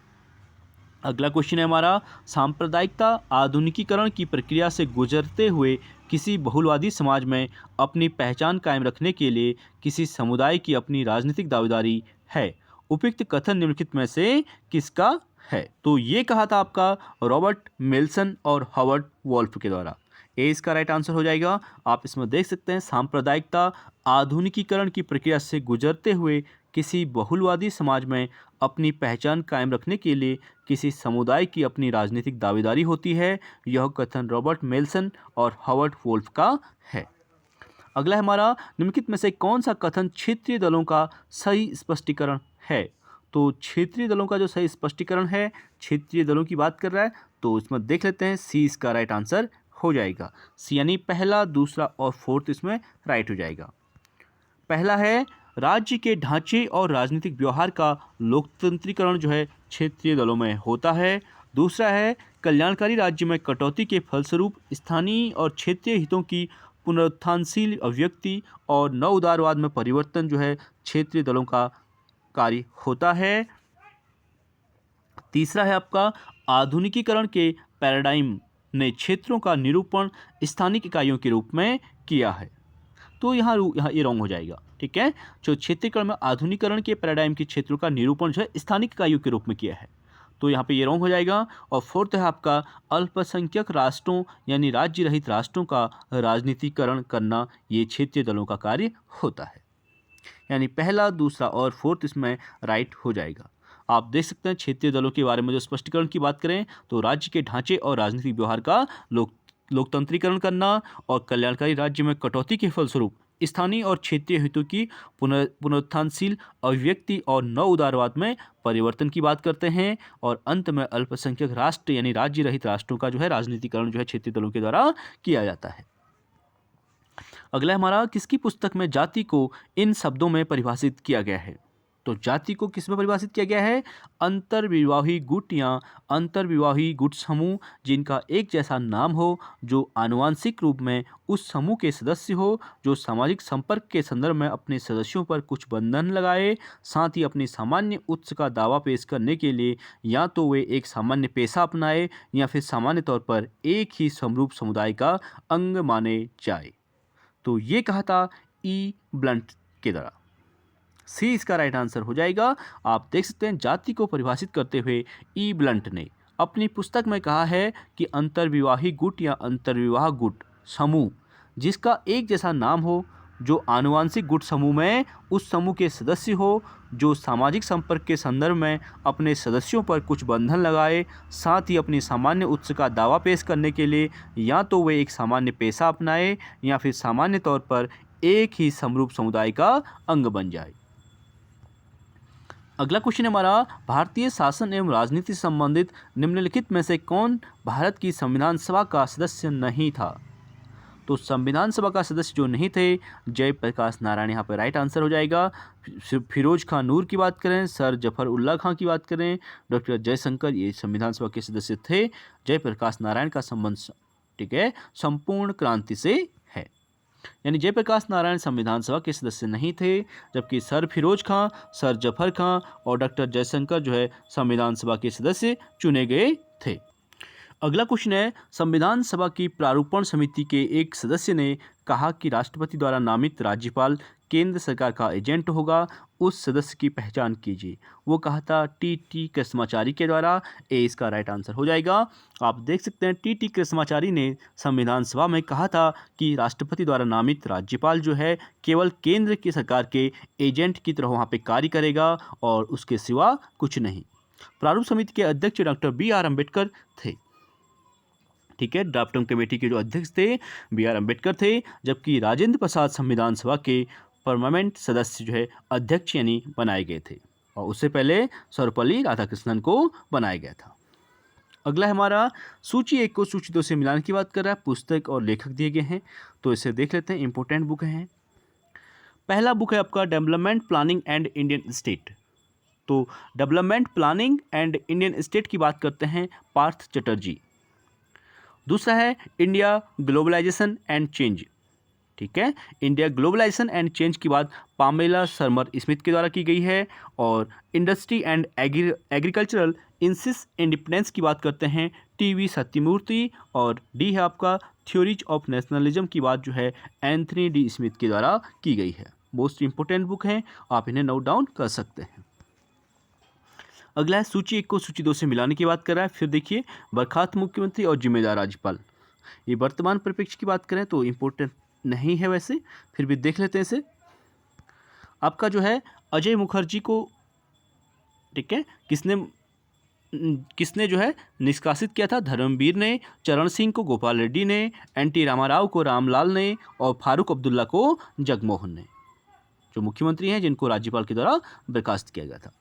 अगला क्वेश्चन है हमारा, सांप्रदायिकता आधुनिकीकरण की प्रक्रिया से गुजरते हुए किसी बहुलवादी समाज में अपनी पहचान कायम रखने के लिए किसी समुदाय की अपनी राजनीतिक दावेदारी है। उपयुक्त कथन निम्नलिखित में से किसका है? तो ये कहा था आपका रॉबर्ट मेल्सन और हॉवर्ड वॉल्फ के द्वारा। ए इसका राइट आंसर हो जाएगा। आप इसमें देख सकते हैं सांप्रदायिकता आधुनिकीकरण की प्रक्रिया से गुजरते हुए किसी बहुलवादी समाज में अपनी पहचान कायम रखने के लिए किसी समुदाय की अपनी राजनीतिक दावेदारी होती है। यह कथन रॉबर्ट मेल्सन और हॉवर्ड वोल्फ का है। अगला है हमारा, निम्नलिखित में से कौन सा कथन क्षेत्रीय दलों का सही स्पष्टीकरण है? तो क्षेत्रीय दलों का जो सही स्पष्टीकरण है, क्षेत्रीय दलों की बात कर रहा है, तो इसमें देख लेते हैं सी इसका राइट आंसर हो जाएगा। सी यानी पहला, दूसरा और फोर्थ इसमें राइट हो जाएगा। पहला है राज्य के ढांचे और राजनीतिक व्यवहार का लोकतंत्रीकरण जो है क्षेत्रीय दलों में होता है। दूसरा है कल्याणकारी राज्य में कटौती के फलस्वरूप स्थानीय और क्षेत्रीय हितों की पुनरुत्थानशील अभिव्यक्ति और नव उदारवाद में परिवर्तन जो है क्षेत्रीय दलों का कार्य होता है। तीसरा है आपका आधुनिकीकरण के पैराडाइम ने क्षेत्रों का निरूपण स्थानिक इकाइयों के रूप में किया है। तो यहाँ ये रॉन्ग हो जाएगा, ठीक है। जो क्षेत्रीकरण में आधुनिकीकरण के पैराडाइम के क्षेत्रों का निरूपण जो है स्थानिक इकाइयों के रूप में किया है, तो यहाँ पे ये रॉन्ग हो जाएगा। और फोर्थ है आपका अल्पसंख्यक राष्ट्रों यानी राज्य रहित राष्ट्रों का राजनीतिकरण करना, ये क्षेत्रीय दलों का कार्य होता है। यानी पहला, दूसरा और फोर्थ इसमें राइट हो जाएगा। आप देख सकते हैं क्षेत्रीय दलों के बारे में जो स्पष्टीकरण की बात करें तो राज्य के ढांचे और राजनीतिक व्यवहार का लोकतंत्रीकरण करना और कल्याणकारी राज्य में कटौती के फलस्वरूप स्थानीय और क्षेत्रीय हितों की पुनरुत्थानशील अभिव्यक्ति और नव उदारवाद में परिवर्तन की बात करते हैं। और अंत में अल्पसंख्यक राष्ट्र यानी राज्य रहित राष्ट्रों का जो है राजनीतिकरण जो है क्षेत्रीय दलों के द्वारा किया जाता है। अगला हमारा, किसकी पुस्तक में जाति को इन शब्दों में परिभाषित किया गया है? तो जाति को किस में परिभाषित किया गया है? अंतर्विवाही गुट या अंतर्विवाही गुट समूह जिनका एक जैसा नाम हो, जो आनुवांशिक रूप में उस समूह के सदस्य हो, जो सामाजिक संपर्क के संदर्भ में अपने सदस्यों पर कुछ बंधन लगाए, साथ ही अपनी सामान्य उत्स का दावा पेश करने के लिए या तो वे एक सामान्य पेशा अपनाए या फिर सामान्य तौर पर एक ही समरूप समुदाय का अंग माने जाए। तो ये कहा था ई ब्लंट के द्वारा। सी इसका राइट आंसर हो जाएगा। आप देख सकते हैं जाति को परिभाषित करते हुए ई ब्लंट ने अपनी पुस्तक में कहा है कि अंतर्विवाही गुट या अंतर्विवाह गुट समूह जिसका एक जैसा नाम हो, जो आनुवांशिक गुट समूह में उस समूह के सदस्य हो, जो सामाजिक संपर्क के संदर्भ में अपने सदस्यों पर कुछ बंधन लगाए, साथ ही अपनी सामान्य उत्स का दावा पेश करने के लिए या तो वे एक सामान्य पेशा अपनाए या फिर सामान्य तौर पर एक ही समरूप समुदाय का अंग बन जाए। अगला क्वेश्चन है हमारा, भारतीय शासन एवं राजनीति से संबंधित निम्नलिखित में से कौन भारत की संविधान सभा का सदस्य नहीं था? तो संविधान सभा का सदस्य जो नहीं थे, जयप्रकाश नारायण यहाँ पर राइट आंसर हो जाएगा। फिरोज खां नूर की बात करें, सर जफर उल्ला खां की बात करें, डॉक्टर जयशंकर, ये संविधान सभा के सदस्य थे। जयप्रकाश नारायण का संबंध, ठीक है, संपूर्ण क्रांति से है, यानी जयप्रकाश नारायण संविधान सभा के सदस्य नहीं थे, जबकि सर फिरोज खां, सर जफर खां और डॉक्टर जयशंकर जो है संविधान सभा के सदस्य चुने गए थे। अगला क्वेश्चन है, संविधान सभा की प्रारूपण समिति के एक सदस्य ने कहा कि राष्ट्रपति द्वारा नामित राज्यपाल केंद्र सरकार का एजेंट होगा। उस सदस्य की पहचान कीजिए। वो कहा था टी कृष्णाचारी के द्वारा। ए इसका राइट आंसर हो जाएगा। आप देख सकते हैं टी कृष्णाचारी ने संविधान सभा में कहा था कि राष्ट्रपति द्वारा नामित राज्यपाल जो है केवल केंद्र की सरकार के एजेंट की तरह वहाँ पे कार्य करेगा और उसके सिवा कुछ नहीं। प्रारूप समिति के अध्यक्ष डॉक्टर BR अम्बेडकर थे। ठीक है, ड्राफ्टिंग कमेटी के जो अध्यक्ष थे BR अम्बेडकर थे, जबकि राजेंद्र प्रसाद संविधान सभा के परमानेंट सदस्य जो है अध्यक्ष यानी बनाए गए थे और उससे पहले सर्वपल्ली राधाकृष्णन को बनाया गया था। अगला है हमारा सूची 1 को सूची 2 से मिलाने की बात कर रहा है। पुस्तक और लेखक दिए गए हैं तो इसे देख लेते हैं। इंपॉर्टेंट बुक हैं। पहला बुक है आपका development planning and Indian state. तो development planning and Indian state की बात करते हैं पार्थ चटर्जी। दूसरा है इंडिया ग्लोबलाइजेशन एंड चेंज। ठीक है, इंडिया ग्लोबलाइजेशन एंड चेंज की बात पामेला सरमर स्मिथ के द्वारा की गई है। और industry and agricultural insists independence की बात करते हैं TV सत्यमूर्ति। और डी है आपका थ्योरीज ऑफ नेशनलिज्म की बात जो है एंथनी D स्मिथ के द्वारा की गई है। मोस्ट इंपोर्टेंट बुक हैं, आप इन्हें नोट डाउन कर सकते हैं। अगला है सूची 1 को सूची 2 से मिलाने की बात कर रहा है। फिर देखिए बर्खास्त मुख्यमंत्री और जिम्मेदार राज्यपाल। ये वर्तमान परिप्रेक्ष्य की बात करें तो इम्पोर्टेंट नहीं है, वैसे फिर भी देख लेते हैं इसे। आपका जो है अजय मुखर्जी को, ठीक है, किसने जो है निष्कासित किया था? धर्मवीर ने। चरण सिंह को गोपाल रेड्डी ने। NT रामाराव को रामलाल ने। और फारूक अब्दुल्ला को जगमोहन ने, जो मुख्यमंत्री हैं जिनको राज्यपाल के द्वारा बर्खास्त किया गया था।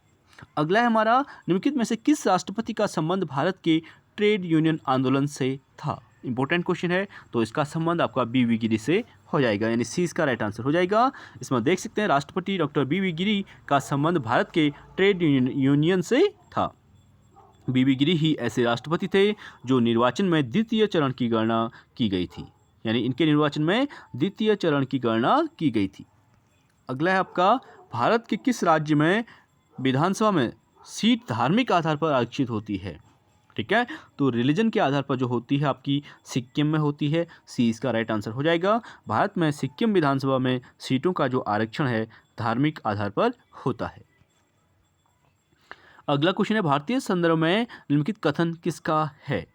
अगला है हमारा निम्नलिखित में से किस राष्ट्रपति का संबंध भारत के ट्रेड यूनियन आंदोलन से था? इंपॉर्टेंट क्वेश्चन है, तो इसका संबंध आपका BV गिरी से हो जाएगा, यानी C इसका राइट आंसर हो जाएगा। इसमें देख सकते हैं राष्ट्रपति डॉक्टर BV गिरी का संबंध भारत के ट्रेड यूनियन से था। BV गिरी ही ऐसे राष्ट्रपति थे जो निर्वाचन में द्वितीय चरण की गणना की गई थी, यानी इनके निर्वाचन में द्वितीय चरण की गणना की गई थी। अगला है आपका भारत के किस राज्य में विधानसभा में सीट धार्मिक आधार पर आरक्षित होती है? ठीक है, तो रिलीजन के आधार पर जो होती है आपकी सिक्किम में होती है। C इसका राइट आंसर हो जाएगा। भारत में सिक्किम विधानसभा में सीटों का जो आरक्षण है धार्मिक आधार पर होता है। अगला क्वेश्चन है भारतीय संदर्भ में निम्नलिखित कथन किसका है?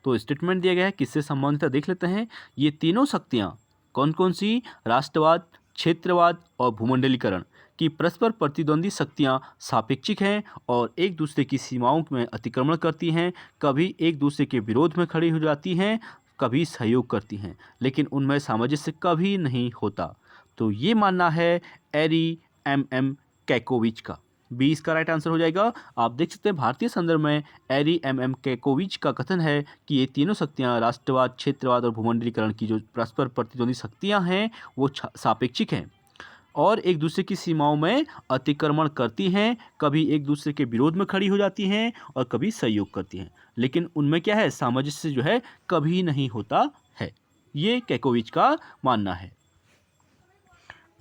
तो स्टेटमेंट दिया गया है, किससे संबंधित है देख लेते हैं। ये तीनों शक्तियाँ कौन कौन सी? राष्ट्रवाद, क्षेत्रवाद और भूमंडलीकरण की परस्पर प्रतिद्वंदी शक्तियां सापेक्षिक हैं और एक दूसरे की सीमाओं में अतिक्रमण करती हैं। कभी एक दूसरे के विरोध में खड़ी हो जाती हैं, कभी सहयोग करती हैं, लेकिन उनमें सामंजस्य कभी नहीं होता। तो ये मानना है एरी MM कैकोविच का। B इसका राइट आंसर हो जाएगा। आप देख सकते हैं भारतीय संदर्भ में एरी MM कैकोविच का कथन है कि ये तीनों शक्तियाँ राष्ट्रवाद, क्षेत्रवाद और भूमंडलीकरण की जो परस्पर प्रतिद्वंदी शक्तियाँ हैं वो सापेक्षिक हैं और एक दूसरे की सीमाओं में अतिक्रमण करती हैं, कभी एक दूसरे के विरोध में खड़ी हो जाती हैं और कभी सहयोग करती हैं, लेकिन उनमें क्या है? सामंजस्य जो है कभी नहीं होता है। ये कैकोविच का मानना है।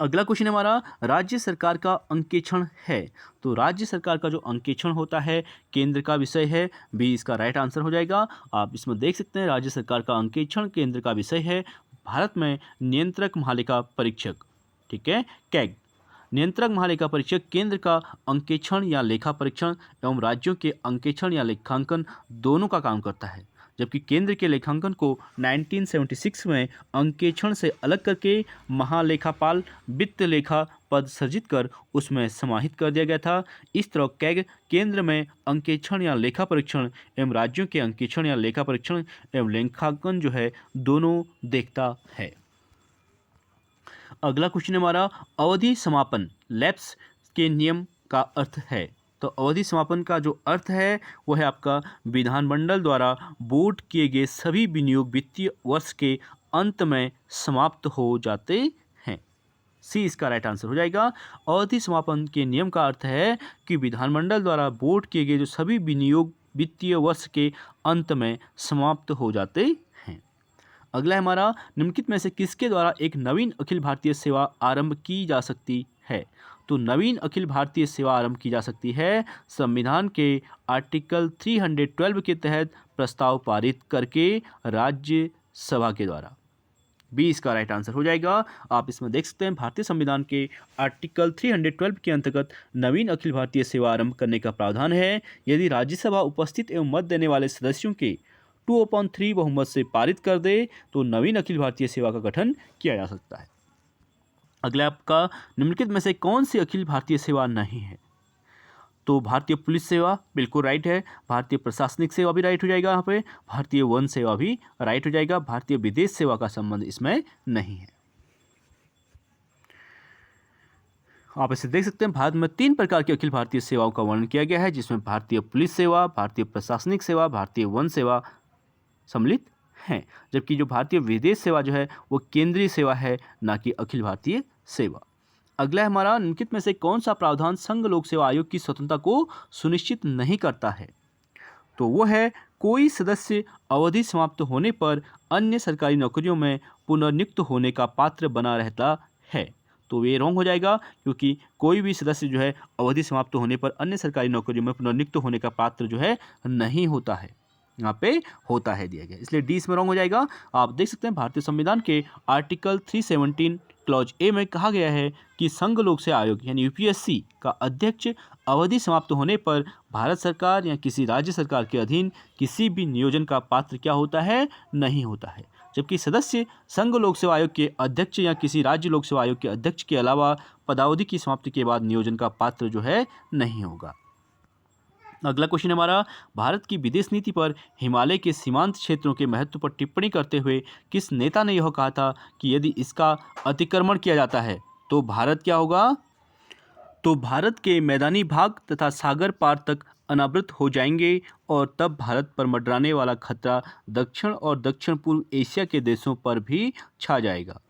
अगला क्वेश्चन हमारा राज्य सरकार का अंकेक्षण है। तो राज्य सरकार का जो अंकेक्षण होता है केंद्र का विषय है। B इसका राइट आंसर हो जाएगा। आप इसमें देख सकते हैं राज्य सरकार का अंकेक्षण केंद्र का विषय है। भारत में नियंत्रक महालेखा परीक्षक, ठीक है, कैग, नियंत्रक महालेखा परीक्षक केंद्र का अंकेक्षण या लेखा परीक्षण एवं राज्यों के अंकेक्षण या लेखांकन दोनों का काम करता है, जबकि केंद्र के लेखांकन को 1976 में अंकेक्षण से अलग करके महालेखापाल वित्त लेखा पद सृजित कर उसमें समाहित कर दिया गया था। इस तरह कैग केंद्र में अंकेक्षण या लेखा परीक्षण एवं राज्यों के अंकेक्षण या लेखा परीक्षण एवं लेखांकन जो है दोनों देखता है। अगला क्वेश्चन हमारा अवधि समापन लैप्स के नियम का अर्थ है। तो अवधि समापन का जो अर्थ है वो है आपका विधानमंडल द्वारा वोट किए गए सभी विनियोग वित्तीय वर्ष के अंत में समाप्त हो जाते हैं। C इसका राइट आंसर हो जाएगा। अवधि समापन के नियम का अर्थ है कि विधानमंडल द्वारा वोट किए गए जो सभी विनियोग वित्तीय वर्ष के अंत में समाप्त हो जाते हैं। अगला है हमारा निम्नलिखित में से किसके द्वारा एक नवीन अखिल भारतीय सेवा आरंभ की जा सकती है? तो नवीन अखिल भारतीय सेवा आरंभ की जा सकती है संविधान के आर्टिकल 312 के तहत प्रस्ताव पारित करके राज्यसभा के द्वारा। बी इसका राइट आंसर हो जाएगा। आप इसमें देख सकते हैं भारतीय संविधान के आर्टिकल 312 के अंतर्गत नवीन अखिल भारतीय सेवा आरंभ करने का प्रावधान है यदि राज्यसभा उपस्थित एवं मत देने वाले सदस्यों के 2/3 बहुमत से पारित कर दे तो नवीन अखिल भारतीय सेवा का गठन किया जा सकता है। अगला आपका निम्नलिखित में से कौन सी अखिल भारतीय सेवा नहीं है? तो भारतीय पुलिस सेवा बिल्कुल राइट है, भारतीय प्रशासनिक सेवा भी राइट हो जाएगा, यहाँ पे भारतीय वन सेवा भी राइट हो जाएगा, भारतीय विदेश सेवा का संबंध इसमें नहीं है। आप इसे देख सकते हैं भारत में 3 प्रकार की अखिल भारतीय सेवाओं का वर्णन किया गया है जिसमें भारतीय पुलिस सेवा, भारतीय प्रशासनिक सेवा, भारतीय वन सेवा सम्मिलित हैं, जबकि जो भारतीय विदेश सेवा जो है वो केंद्रीय सेवा है, ना कि अखिल भारतीय सेवा। अगला है हमारा निम्नलिखित में से कौन सा प्रावधान संघ लोक सेवा आयोग की स्वतंत्रता को सुनिश्चित नहीं करता है? तो वो है कोई सदस्य अवधि समाप्त होने पर अन्य सरकारी नौकरियों में पुनर्नियुक्त होने का पात्र बना रहता है। तो ये रॉन्ग हो जाएगा क्योंकि कोई भी सदस्य जो है अवधि समाप्त होने पर अन्य सरकारी नौकरियों में पुनर्नियुक्त होने का पात्र जो है नहीं होता है, यहाँ पे होता है दिया गया, इसलिए डी इसमें रॉन्ग हो जाएगा। आप देख सकते हैं भारतीय संविधान के आर्टिकल 317 क्लॉज ए में कहा गया है कि संघ लोक सेवा आयोग यानी यूपीएससी का अध्यक्ष अवधि समाप्त होने पर भारत सरकार या किसी राज्य सरकार के अधीन किसी भी नियोजन का पात्र क्या होता है? नहीं होता है, जबकि सदस्य संघ लोक सेवा आयोग के अध्यक्ष या किसी राज्य लोक सेवा आयोग के अध्यक्ष के अलावा पदावधि की समाप्ति के बाद नियोजन का पात्र जो है नहीं होगा। अगला क्वेश्चन हमारा भारत की विदेश नीति पर हिमालय के सीमांत क्षेत्रों के महत्व पर टिप्पणी करते हुए किस नेता ने यह कहा था कि यदि इसका अतिक्रमण किया जाता है तो भारत क्या होगा? तो भारत के मैदानी भाग तथा सागर पार तक अनावृत हो जाएंगे और तब भारत पर मंडराने वाला खतरा दक्षिण और दक्षिण पूर्व एशिया के देशों पर भी छा जाएगा।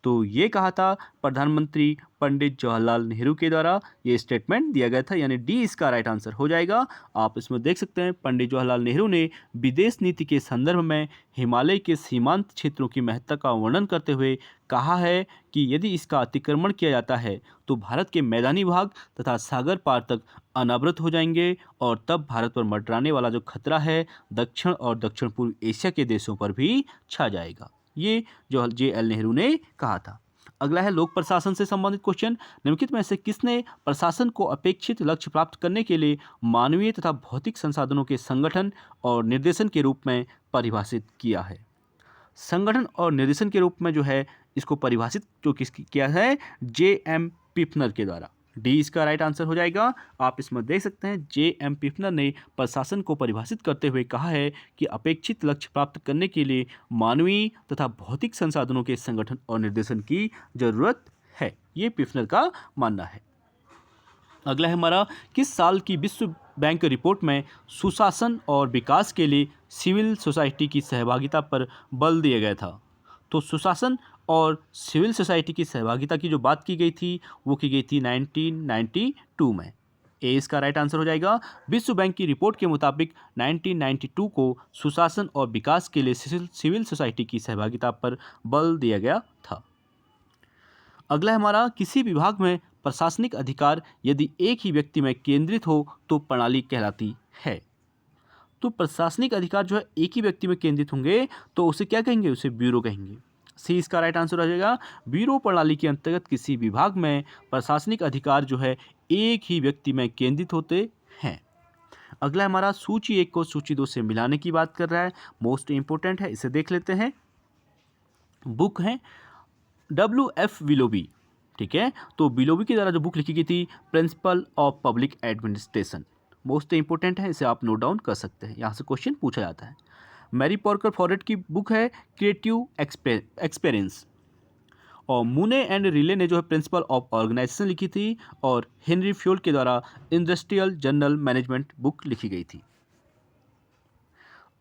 तो ये कहा था प्रधानमंत्री पंडित जवाहरलाल नेहरू के द्वारा, ये स्टेटमेंट दिया गया था, यानी डी इसका राइट आंसर हो जाएगा। आप इसमें देख सकते हैं पंडित जवाहरलाल नेहरू ने विदेश नीति के संदर्भ में हिमालय के सीमांत क्षेत्रों की महत्ता का वर्णन करते हुए कहा है कि यदि इसका अतिक्रमण किया जाता है तो भारत के मैदानी भाग तथा सागर पार तक अनावृत हो जाएंगे और तब भारत पर मंडराने वाला जो खतरा है दक्षिण और दक्षिण पूर्व एशिया के देशों पर भी छा जाएगा। ये जवाहरलाल जे.एल. नेहरू ने कहा था। अगला है लोक प्रशासन से संबंधित क्वेश्चन, निम्नलिखित में से किसने प्रशासन को अपेक्षित लक्ष्य प्राप्त करने के लिए मानवीय तथा भौतिक संसाधनों के संगठन और निर्देशन के रूप में परिभाषित किया है? संगठन और निर्देशन के रूप में जो है इसको परिभाषित जो किसकी किया है? जे.एम. पिफनर के द्वारा। डी इसका राइट आंसर हो जाएगा। आप इसमें देख सकते हैं जे.एम. पिफनर ने प्रशासन को परिभाषित करते हुए कहा है कि अपेक्षित लक्ष्य प्राप्त करने के लिए मानवीय तथा भौतिक संसाधनों के संगठन और निर्देशन की जरूरत है, ये पिफनर का मानना है। अगला है हमारा किस साल की विश्व बैंक रिपोर्ट में सुशासन और विकास के लिए सिविल सोसाइटी की सहभागिता पर बल दिया गया था? तो सुशासन और सिविल सोसाइटी की सहभागिता की जो बात की गई थी वो की गई थी 1992 में। ए इसका राइट आंसर हो जाएगा। विश्व बैंक की रिपोर्ट के मुताबिक 1992 को सुशासन और विकास के लिए सिविल सोसाइटी की सहभागिता पर बल दिया गया था। अगला है हमारा किसी विभाग में प्रशासनिक अधिकार यदि एक ही व्यक्ति में केंद्रित हो तो प्रणाली कहलाती है। तो प्रशासनिक अधिकार जो है एक ही व्यक्ति में केंद्रित होंगे तो उसे क्या कहेंगे? उसे ब्यूरो कहेंगे। सी इसका राइट आंसर हो जाएगा। ब्यूरो प्रणाली के अंतर्गत किसी विभाग में प्रशासनिक अधिकार जो है एक ही व्यक्ति में केंद्रित होते हैं। अगला हमारा सूची 1 को सूची 2 से मिलाने की बात कर रहा है, मोस्ट इंपोर्टेंट है, इसे देख लेते हैं। बुक है W.F. विलोबी, ठीक है। तो विलोबी के द्वारा जो बुक लिखी गई थी principle of public administration, most important है, इसे आप नोट डाउन कर सकते हैं, यहाँ से क्वेश्चन पूछा जाता है। मैरी पॉर्कर फॉरेट की बुक है क्रिएटिव एक्सपीरियंस, और मूने एंड रिले ने जो है प्रिंसिपल ऑफ ऑर्गेनाइजेशन लिखी थी, और हेनरी फ्योल्ड के द्वारा इंडस्ट्रियल जर्नल मैनेजमेंट बुक लिखी गई थी।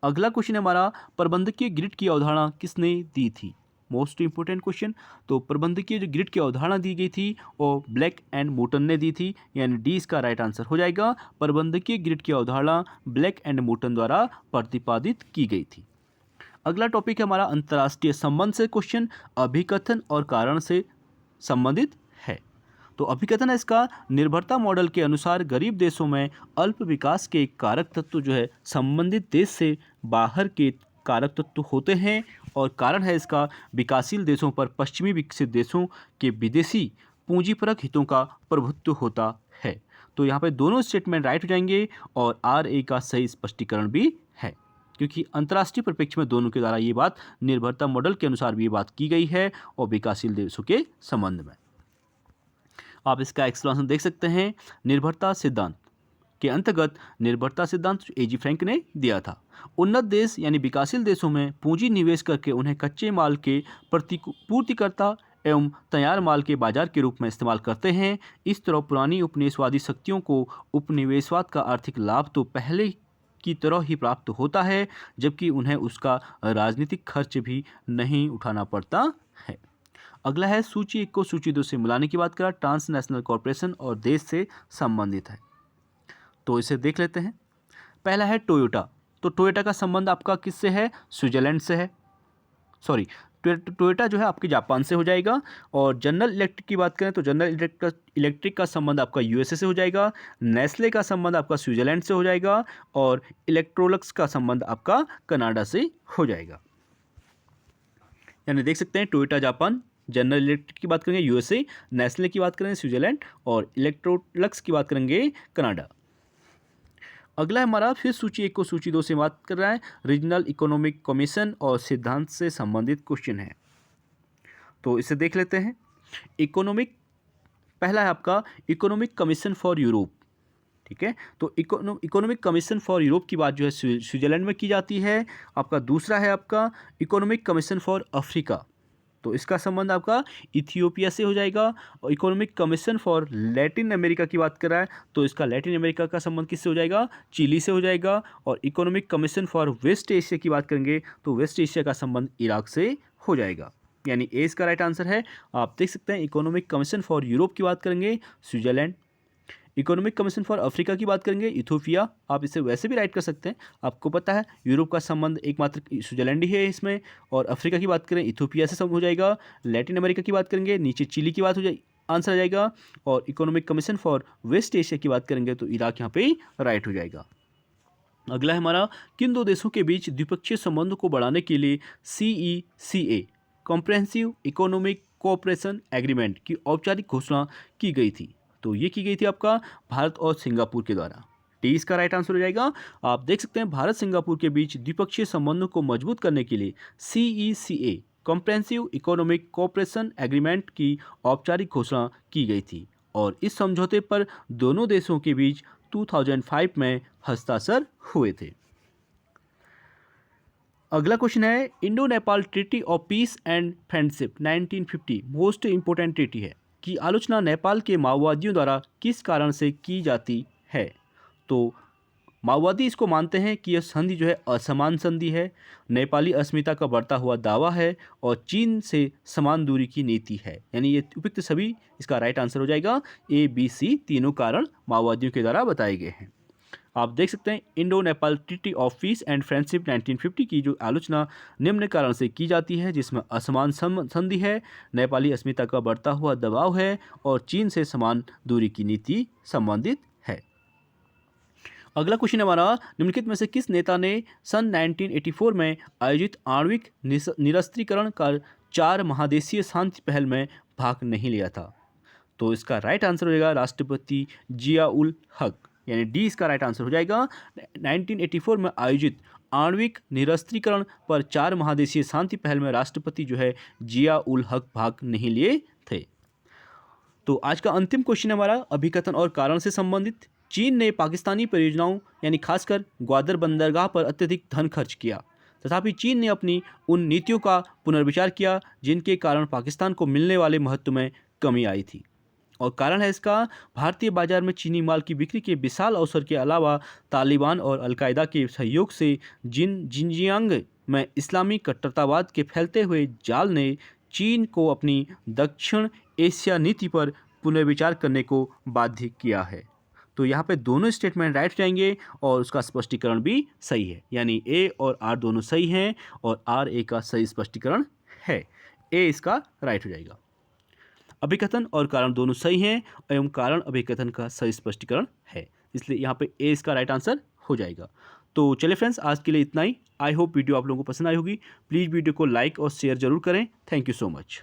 अगला क्वेश्चन हमारा प्रबंधकीय ग्रिड की अवधारणा किसने दी थी? Most important question. तो प्रबंधकीय जो ग्रिड की अवधारणा दी गई थी वो ब्लैक एंड मोटन ने दी थी, यानी डी इसका राइट आंसर हो जाएगा। प्रबंधकीय ग्रिड की अवधारणा ब्लैक एंड मोटन द्वारा प्रतिपादित की गई थी। अगला टॉपिक है हमारा अंतर्राष्ट्रीय संबंध से क्वेश्चन, अभिकथन और कारण से संबंधित है। तो अभिकथन है इसका, निर्भरता मॉडल के अनुसार गरीब देशों में अल्प विकास के कारक तत्व जो है संबंधित देश से बाहर के कारक तत्व होते हैं और कारण है इसका विकासशील देशों पर पश्चिमी विकसित देशों के विदेशी पूंजीपरक हितों का प्रभुत्व होता है। तो यहाँ पे दोनों स्टेटमेंट राइट हो जाएंगे और आर ए का सही स्पष्टीकरण भी है, क्योंकि अंतर्राष्ट्रीय परिप्रेक्ष्य में दोनों के द्वारा ये बात निर्भरता मॉडल के अनुसार भी ये बात की गई है और विकासशील देशों के संबंध में। आप इसका एक्सप्लेनेशन देख सकते हैं। निर्भरता सिद्धांत के अंतर्गत निर्भरता सिद्धांत एजी फ्रैंक ने दिया था। उन्नत देश यानी विकासशील देशों में पूंजी निवेश करके उन्हें कच्चे माल के पूर्तिकर्ता एवं तैयार माल के बाजार के रूप में इस्तेमाल करते हैं। इस तरह पुरानी उपनिवेशवादी शक्तियों को उपनिवेशवाद का आर्थिक लाभ तो पहले की तरह ही प्राप्त होता है, जबकि उन्हें उसका राजनीतिक खर्च भी नहीं उठाना पड़ता है। अगला है सूची 1 को सूची 2 से मिलाने की बात करा। ट्रांसनेशनल कॉरपोरेशन और देश से संबंधित है, तो इसे देख लेते हैं। पहला है टोयोटा। तो टोयोटा का संबंध आपका किससे है? स्विट्जरलैंड से है। सॉरी, टोयोटा जो है आपके जापान से हो जाएगा। और जनरल इलेक्ट्रिक की बात करें तो जनरल इलेक्ट्रिक का संबंध आपका यूएसए से हो जाएगा। नेस्ले का संबंध आपका स्विट्जरलैंड से हो जाएगा और इलेक्ट्रोलक्स का संबंध आपका कनाडा से हो जाएगा। यानी देख सकते हैं टोयोटा जापान, जनरल इलेक्ट्रिक की बात करेंगे यूएसए, नेस्ले की बात करेंगे स्विट्जरलैंड और इलेक्ट्रोलक्स की बात करेंगे कनाडा। अगला हमारा फिर सूची 1 को सूची 2 से बात कर रहा है। रीजनल इकोनॉमिक कमीशन और सिद्धांत से संबंधित क्वेश्चन है, तो इसे देख लेते हैं। इकोनॉमिक पहला है आपका इकोनॉमिक कमीशन फॉर यूरोप। ठीक है, तो इकोनॉमिक कमीशन फॉर यूरोप की बात जो है स्विट्जरलैंड में की जाती है। आपका दूसरा है आपका इकोनॉमिक कमीशन फॉर अफ्रीका, तो इसका संबंध आपका इथियोपिया से हो जाएगा। और Economic Commission for Latin America की बात कर रहा है, तो इसका लैटिन अमेरिका का संबंध किससे हो जाएगा? चिली से हो जाएगा। और Economic Commission for West Asia की बात करेंगे तो वेस्ट एशिया का संबंध इराक से हो जाएगा। यानी ए इसका राइट आंसर है। आप देख सकते हैं इकोनॉमिक कमीशन फॉर यूरोप की बात करेंगे Switzerland, economic Commission for Africa की बात करेंगे इथियोपिया। आप इसे वैसे भी राइट कर सकते हैं, आपको पता है यूरोप का संबंध एकमात्र स्विट्जरलैंड ही है इसमें। और अफ्रीका की बात करें इथियोपिया से सब हो जाएगा। लैटिन अमेरिका की बात करेंगे नीचे चिली की बात हो जाए, आंसर आ जाएगा। और Economic Commission for West Asia की बात करेंगे तो इराक यहाँ पे राइट हो जाएगा। अगला है हमारा किन दो देशों के बीच द्विपक्षीय संबंधों को बढ़ाने के लिए CECA comprehensive economic cooperation agreement की औपचारिक घोषणा की गई थी? तो ये की गई थी आपका भारत और सिंगापुर के द्वारा। डी इसका राइट आंसर हो जाएगा। आप देख सकते हैं भारत सिंगापुर के बीच द्विपक्षीय संबंधों को मजबूत करने के लिए CECA comprehensive economic cooperation agreement की औपचारिक घोषणा की गई थी और इस समझौते पर दोनों देशों के बीच 2005 में हस्ताक्षर हुए थे। अगला क्वेश्चन है Indo Nepal treaty of peace and friendship 1950 most important treaty है की आलोचना नेपाल के माओवादियों द्वारा किस कारण से की जाती है? तो माओवादी इसको मानते हैं कि यह संधि जो है असमान संधि है, नेपाली अस्मिता का बढ़ता हुआ दावा है और चीन से समान दूरी की नीति है। यानी ये उपयुक्त सभी इसका राइट आंसर हो जाएगा। ABC तीनों कारण माओवादियों के द्वारा बताए गए हैं। आप देख सकते हैं Indo Nepal treaty of peace and friendship 1950 की जो आलोचना निम्न कारण से की जाती है, जिसमें असमान संधि है, नेपाली अस्मिता का बढ़ता हुआ दबाव है और चीन से समान दूरी की नीति संबंधित है। अगला क्वेश्चन हमारा निम्नलिखित में से किस नेता ने सन 1984 में आयोजित आणविक निरस्त्रीकरण का 4 महादेशीय शांति पहल में भाग नहीं लिया था? तो इसका राइट आंसर हो जाएगा राष्ट्रपति जियाउल हक, यानी डी इसका राइट आंसर हो जाएगा। 1984 में आयोजित आणविक निरस्त्रीकरण पर 4 महादेशीय शांति पहल में राष्ट्रपति जो है जियाउल हक भाग नहीं लिए थे। तो आज का अंतिम क्वेश्चन हमारा अभिकथन और कारण से संबंधित। चीन ने पाकिस्तानी परियोजनाओं यानी खासकर ग्वादर बंदरगाह पर अत्यधिक धन खर्च किया, तथापि चीन ने अपनी उन नीतियों का पुनर्विचार किया जिनके कारण पाकिस्तान को मिलने वाले महत्व में कमी आई थी। और कारण है इसका भारतीय बाजार में चीनी माल की बिक्री के विशाल अवसर के अलावा तालिबान और अलकायदा के सहयोग से जिनजियांग में इस्लामी कट्टरतावाद के फैलते हुए जाल ने चीन को अपनी दक्षिण एशिया नीति पर पुनर्विचार करने को बाध्य किया है। तो यहाँ पे दोनों स्टेटमेंट राइट जाएंगे और उसका स्पष्टीकरण भी सही है, यानी ए और आर दोनों सही हैं और आर ए का सही स्पष्टीकरण है। ए इसका राइट हो जाएगा। अभिकथन और कारण दोनों सही हैं एवं कारण अभिकथन का सही स्पष्टीकरण है, इसलिए यहाँ पे ए इसका राइट आंसर हो जाएगा। तो चलिए फ्रेंड्स, आज के लिए इतना ही। आई होप वीडियो आप लोगों को पसंद आई होगी। प्लीज़ वीडियो को लाइक और शेयर जरूर करें। Thank you so much.